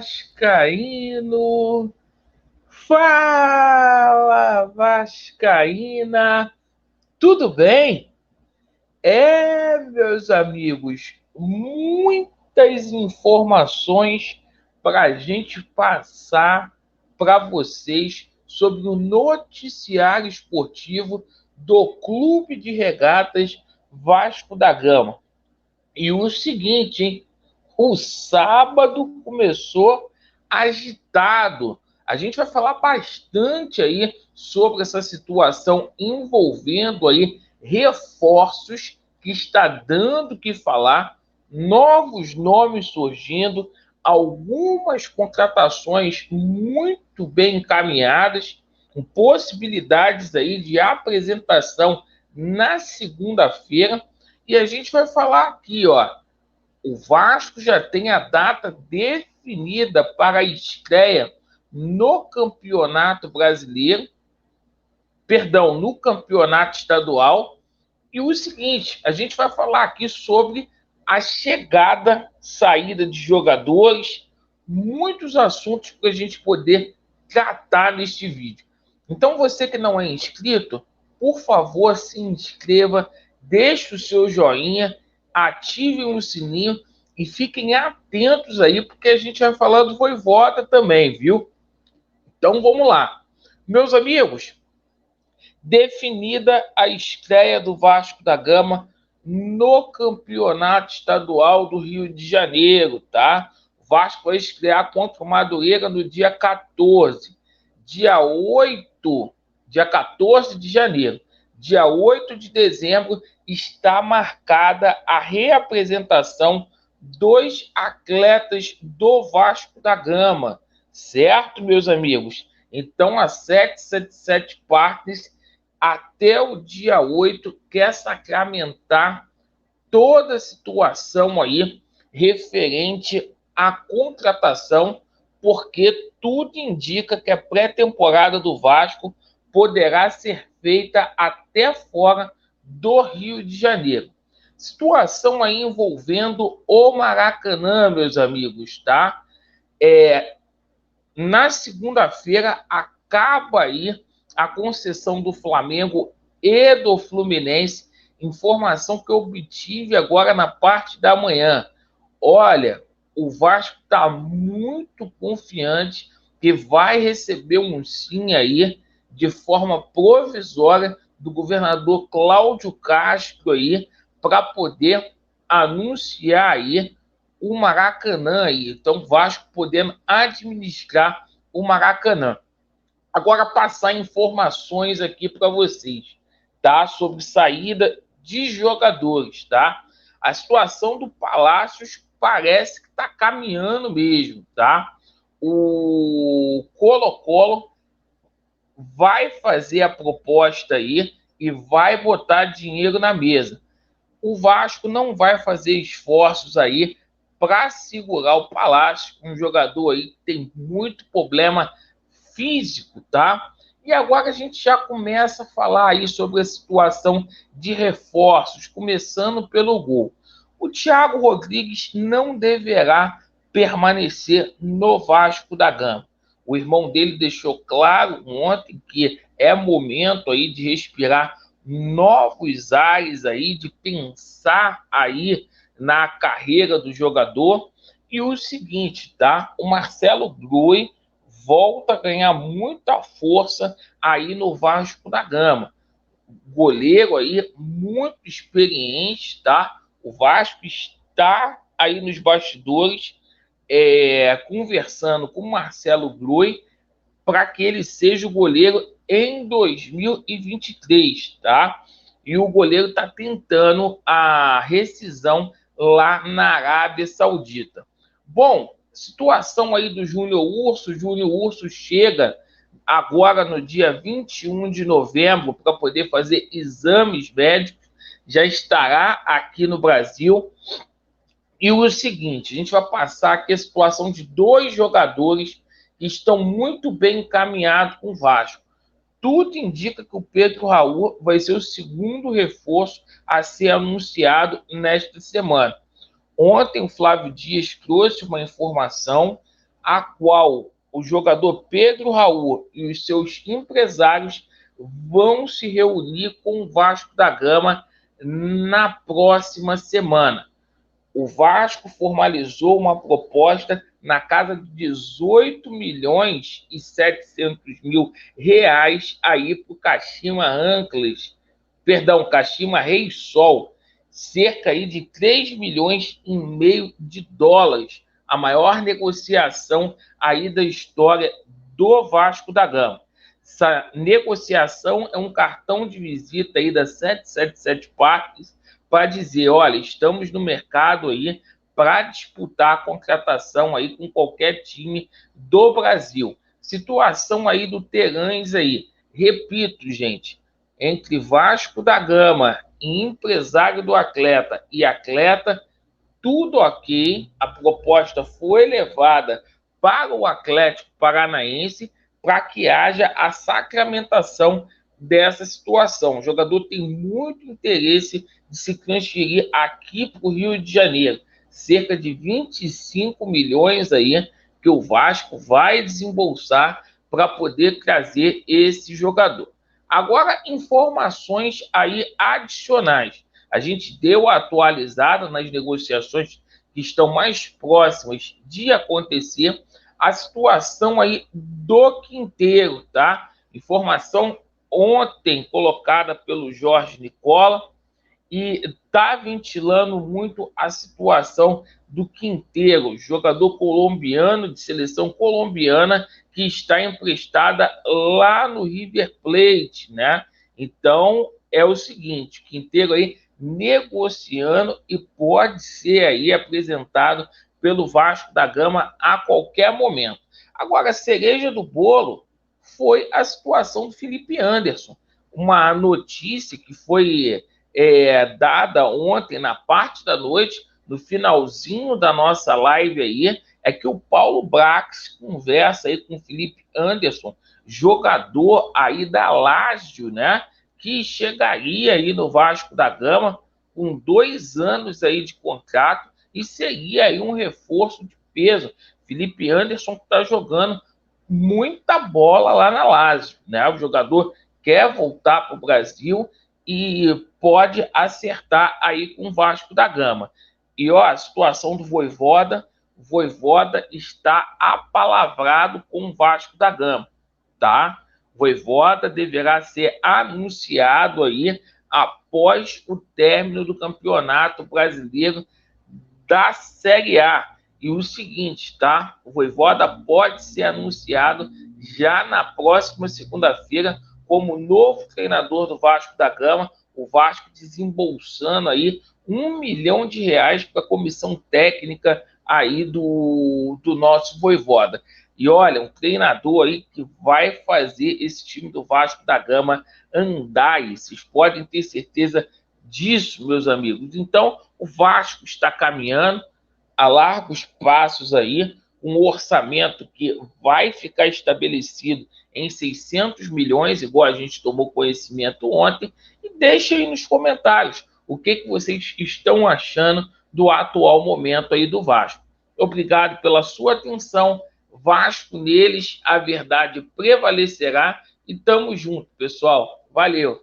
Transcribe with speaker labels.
Speaker 1: Vascaíno! Fala, Vascaína! Tudo bem? Meus amigos, muitas informações para a gente passar para vocês sobre o noticiário esportivo do Clube de Regatas Vasco da Gama. E o seguinte, hein? O sábado começou agitado. A gente vai falar bastante aí sobre essa situação envolvendo aí reforços que está dando o que falar, novos nomes surgindo, algumas contratações muito bem encaminhadas, com possibilidades aí de apresentação na segunda-feira. E a gente vai falar aqui, ó, o Vasco já tem a data definida para a estreia no Campeonato Brasileiro, no Campeonato Estadual. E o seguinte, a gente vai falar aqui sobre a chegada, saída de jogadores, muitos assuntos para a gente poder tratar neste vídeo. Então, você que não é inscrito, por favor, se inscreva, deixe o seu joinha, ativem o sininho e fiquem atentos aí, porque a gente vai falar do Vojvoda também, viu? Então, vamos lá. Meus amigos, definida a estreia do Vasco da Gama no Campeonato Estadual do Rio de Janeiro, tá? O Vasco vai estrear contra o Madureira no dia 14. Dia 14 de janeiro. Dia 8 de dezembro está marcada a reapresentação dos atletas do Vasco da Gama, certo, meus amigos? Então, a 777 Partners, até o dia 8, quer sacramentar toda a situação aí referente à contratação, porque tudo indica que a pré-temporada do Vasco poderá ser feita até fora do Rio de Janeiro. Situação aí envolvendo o Maracanã, meus amigos, tá? Na segunda-feira acaba aí a concessão do Flamengo e do Fluminense, informação que eu obtive agora na parte da manhã. Olha, o Vasco está muito confiante que vai receber um sim aí de forma provisória do governador Cláudio Castro aí para poder anunciar aí o Maracanã aí. Então, o Vasco podendo administrar o Maracanã. Agora, passar informações aqui para vocês, tá? Sobre saída de jogadores, tá? A situação do Palácios parece que está caminhando mesmo, tá? O Colo-Colo vai fazer a proposta aí e vai botar dinheiro na mesa. O Vasco não vai fazer esforços aí para segurar o Palácio, um jogador aí que tem muito problema físico, tá? E agora a gente já começa a falar aí sobre a situação de reforços, começando pelo gol. O Thiago Rodrigues não deverá permanecer no Vasco da Gama. O irmão dele deixou claro ontem que é momento aí de respirar novos ares aí, de pensar aí na carreira do jogador. E o seguinte, tá? O Marcelo Groi volta a ganhar muita força aí no Vasco da Gama. Goleiro aí muito experiente, tá? O Vasco está aí nos bastidores conversando com o Marcelo Groi para que ele seja o goleiro em 2023, tá? E o goleiro está tentando a rescisão lá na Arábia Saudita. Bom, situação aí do Júnior Urso. Júnior Urso chega agora no dia 21 de novembro para poder fazer exames médicos. Já estará aqui no Brasil. E o seguinte, a gente vai passar aqui a situação de dois jogadores que estão muito bem encaminhados com o Vasco. Tudo indica que o Pedro Raul vai ser o segundo reforço a ser anunciado nesta semana. Ontem o Flávio Dias trouxe uma informação a qual o jogador Pedro Raul e os seus empresários vão se reunir com o Vasco da Gama na próxima semana. O Vasco formalizou uma proposta na casa de 18 milhões e 700 mil reais aí para o Kashima Antlers, perdão, Kashima Reysol, cerca aí de 3 milhões e meio de dólares, a maior negociação aí da história do Vasco da Gama. Essa negociação é um cartão de visita aí da 777 Parques para dizer, olha, estamos no mercado aí para disputar a contratação aí com qualquer time do Brasil. Situação aí do Terãs aí. Repito, gente, entre Vasco da Gama e empresário do atleta e atleta, tudo ok. A proposta foi levada para o Atlético Paranaense para que haja a sacramentação dessa situação. O jogador tem muito interesse de se transferir aqui para o Rio de Janeiro. Cerca de 25 milhões aí que o Vasco vai desembolsar para poder trazer esse jogador. Agora, informações aí adicionais. A gente deu a atualizada nas negociações que estão mais próximas de acontecer, a situação aí do Quinteiro, tá? Informação ontem colocada pelo Jorge Nicola e está ventilando muito a situação do Quinteiro, jogador colombiano de seleção colombiana que está emprestada lá no River Plate, né? Então é o seguinte, Quinteiro aí negociando e pode ser aí apresentado pelo Vasco da Gama a qualquer momento. Agora, a cereja do bolo foi a situação do Felipe Anderson. Uma notícia que foi dada ontem, na parte da noite, no finalzinho da nossa live aí, é que o Paulo Brax conversa aí com o Felipe Anderson, jogador aí da Lazio, né? Que chegaria aí no Vasco da Gama com 2 anos aí de contrato e seria aí um reforço de peso. Felipe Anderson que está jogando muita bola lá na Lazio, né? O jogador quer voltar para o Brasil e pode acertar aí com o Vasco da Gama. E ó, a situação do Vojvoda, o Vojvoda está apalavrado com o Vasco da Gama, tá? O Vojvoda deverá ser anunciado aí após o término do Campeonato Brasileiro da Série A. E o seguinte, tá? O Vojvoda pode ser anunciado já na próxima segunda-feira como novo treinador do Vasco da Gama, o Vasco desembolsando aí R$1 milhão para a comissão técnica aí do nosso Vojvoda. E olha, um treinador aí que vai fazer esse time do Vasco da Gama andar, e vocês podem ter certeza disso, meus amigos. Então, o Vasco está caminhando a largos passos aí, um orçamento que vai ficar estabelecido em 600 milhões, igual a gente tomou conhecimento ontem, e deixem aí nos comentários o que vocês estão achando do atual momento aí do Vasco. Obrigado pela sua atenção. Vasco neles, a verdade prevalecerá e tamo junto, pessoal. Valeu!